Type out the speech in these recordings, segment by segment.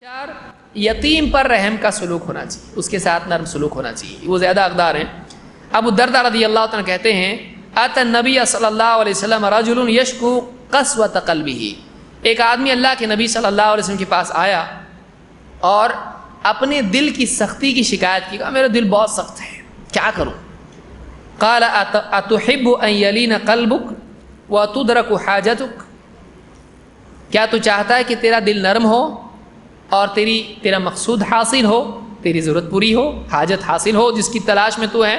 چار، یتیم پر رحم کا سلوک ہونا چاہیے، اس کے ساتھ نرم سلوک ہونا چاہیے، وہ زیادہ حقدار ہیں۔ ابو الدرداء رضی اللہ عنہ کہتے ہیں آتا النبی صلی اللہ علیہ وسلم رجل یشکو قسوۃ قلبہ، ایک آدمی اللہ کے نبی صلی اللہ علیہ وسلم کے پاس آیا اور اپنے دل کی سختی کی شکایت کی، کہا میرا دل بہت سخت ہے، کیا کروں؟ قال اتحب ان یلین قلبک وتدرک حاجتک، کیا تو چاہتا ہے کہ تیرا دل نرم ہو اور تیرا مقصود حاصل ہو، تیری ضرورت پوری ہو، حاجت حاصل ہو جس کی تلاش میں تو ہے؟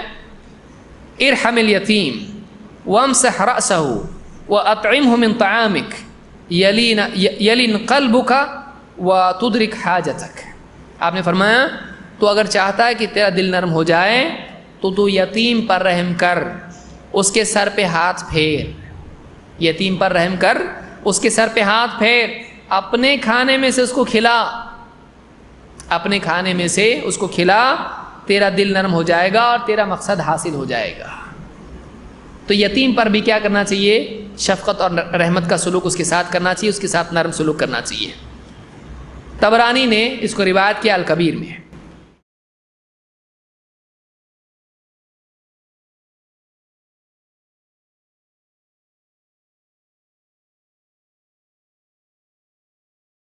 ارحم الیتیم وامسح رأسہ واطعمہ من طعامک یلین قلبک وتدرک حاجتک۔ آپ نے فرمایا تو اگر چاہتا ہے کہ تیرا دل نرم ہو جائے تو یتیم پر رحم کر، اس کے سر پہ ہاتھ پھیر، یتیم پر رحم کر، اس کے سر پہ ہاتھ پھیر، اپنے کھانے میں سے اس کو کھلا، اپنے کھانے میں سے اس کو کھلا، تیرا دل نرم ہو جائے گا اور تیرا مقصد حاصل ہو جائے گا۔ تو یتیم پر بھی کیا کرنا چاہیے؟ شفقت اور رحمت کا سلوک اس کے ساتھ کرنا چاہیے، اس کے ساتھ نرم سلوک کرنا چاہیے۔ طبرانی نے اس کو روایت کیا الکبیر میں۔